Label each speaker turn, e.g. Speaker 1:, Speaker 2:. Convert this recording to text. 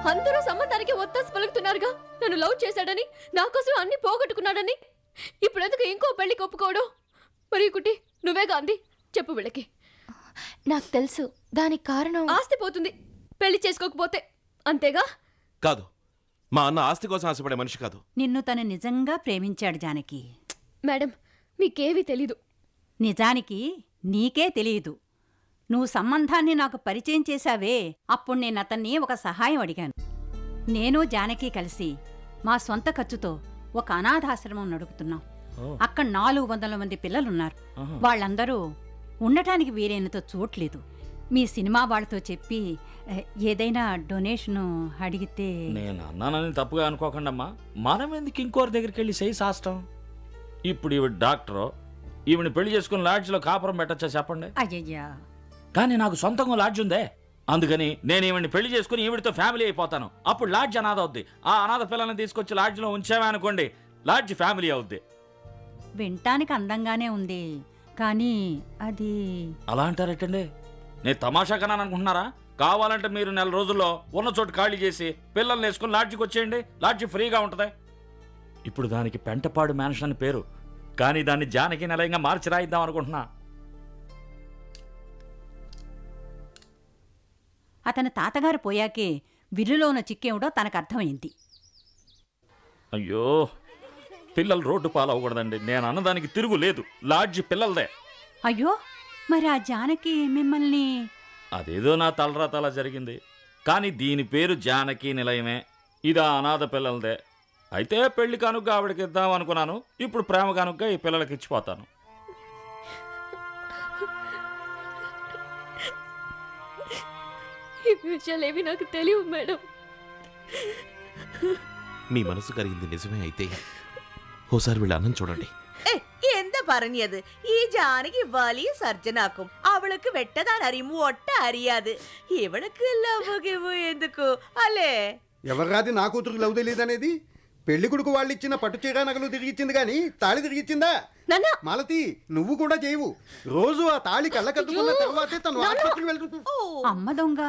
Speaker 1: అందరూ సంబంధానికి ఒత్తాసు పలుకుతున్నారుగా. నన్ను లవ్ చేశాడని, నా కోసం అన్ని పోగొట్టుకున్నాడని. ఇప్పుడు ఎందుకు ఇంకో పెళ్లికి ఒప్పుకోవడం? మరి కుట్టి, నువ్వే గాంధీ, చెప్పు వీళ్ళకి.
Speaker 2: నాకు తెలుసు, దానికి కారణం
Speaker 1: ఆస్తి పోతుంది పెళ్లి చేసుకోకపోతే, అంతేగా?
Speaker 3: కాదు, మా అన్న ఆస్తి కోసం ఆశపడే మనిషి కాదు.
Speaker 4: నిన్ను తను నిజంగా ప్రేమించాడు జానకి.
Speaker 1: మేడం, మీకేవీ తెలీదు.
Speaker 4: నిజానికి నీకే తెలియదు. నువ్వు సంబంధాన్ని నాకు పరిచయం చేశావే, అప్పుడు నేను అతన్ని ఒక సహాయం అడిగాను. నేను జానకి కలిసి మా సొంత ఖర్చుతో ఒక అనాథాశ్రమం నడుపుతున్నాం. అక్కడ 400 మంది పిల్లలున్నారు. వాళ్ళందరూ ఉండటానికి వీలైనంత చోట్లేదు. మీ సినిమా వాళ్ళతో చెప్పి ఏదైనా డొనేషను అడిగితే.
Speaker 5: నేను అన్నానని తప్పుగా అనుకోకండమ్మా. మనం ఎందుకు ఇంకోరి దగ్గరికి వెళ్ళి చేయి సాష్టం? ఇప్పుడు ఈవిడ డాక్టరు, ఈవిని పెళ్లి చేసుకుని లాడ్జ్లో కాపురం పెట్టచ్చా చెప్పండి?
Speaker 4: అయ్యయ్యా,
Speaker 5: కానీ నాకు సొంతంగా లాడ్జ్ ఉందే. అందుకని నేను ఈవిని పెళ్లి చేసుకుని ఈవిడితో ఫ్యామిలీ అయిపోతాను. అప్పుడు లాడ్జ్ అనాథ అవుద్ది. ఆ అనాథ పిల్లల్ని తీసుకొచ్చి లాడ్జ్లో ఉంచామే అనుకోండి, లాడ్జ్ ఫ్యామిలీ అవుద్ది.
Speaker 4: వినటానికి అందంగానే ఉంది, కానీ అది.
Speaker 5: అలా అంటారేటండి? నేను తమాషా కన్నాను అనుకుంటున్నారా? కావాలంటే మీరు 4 రోజుల్లో ఉన్న చోటు ఖాళీ చేసి పిల్లల్ని వేసుకుని లాడ్జికి వచ్చేయండి. లాడ్జి ఫ్రీగా ఉంటుంది. ఇప్పుడు దానికి పెంటపాడు మ్యాన్షన్ అని పేరు, కానీ దాన్ని జానకి నిలయంగా మార్చి రాయిద్దాం అనుకుంటున్నా.
Speaker 4: అతని తాతగారు పోయాకే విల్లులో ఉన్న చిక్కేమిడో తనకు అర్థమైంది.
Speaker 5: అయ్యో, పిల్లలు రోడ్డు పాలవకూడదండి. నేను అన్నదానికి తిరుగు లేదు. లాడ్జి పిల్లలదే.
Speaker 4: అయ్యో, మరి ఆ జానకి మిమ్మల్ని.
Speaker 5: అదేదో నా తలరాతలా జరిగింది, కానీ దీని పేరు జానకి నిలయమే. ఇది అనాథ పిల్లలదే. అయితే పెళ్లి కానుక ఆవిడకి ఇద్దాం అనుకున్నాను. ఇప్పుడు ప్రేమ కానుక ఈ పిల్లలకి ఇచ్చిపోతాను.
Speaker 1: ఈ విషయాలేవి నాకు తెలియవు మేడం.
Speaker 3: మీ మనసు కరిగింది నిజమే అయితే ఓసారి వీళ్ళ అన్నం చూడండి.
Speaker 6: എന്താ പറഞ്ഞത്? ഈ ജാനകി വലിയ സർജനാക്കും. അവൾക്ക് വെട്ടതാൻ അറിയുമോ ഒട്ട അറിയാത്. ഇവൾക്ക് ലവ് గివ్ ఎందుకు అలే?
Speaker 7: ఎవర్రాది నా కూతురు లవ్ తెలియదనేది? పెళ్లి కొడుకు వాళ్ళు ఇచ్చిన పట్టు చీర నగలు తిరిగిచ్చింది గాని తాళి తిరిగిచ్చిందా? మాలతి, నువ్వు కూడా చేయవు. రోజు ఆ తాళి కళ్ళకద్దుకున్న తర్వాతే తను ఆసుపత్రికి వెళ్తుంది.
Speaker 4: అమ్మ దొంగ.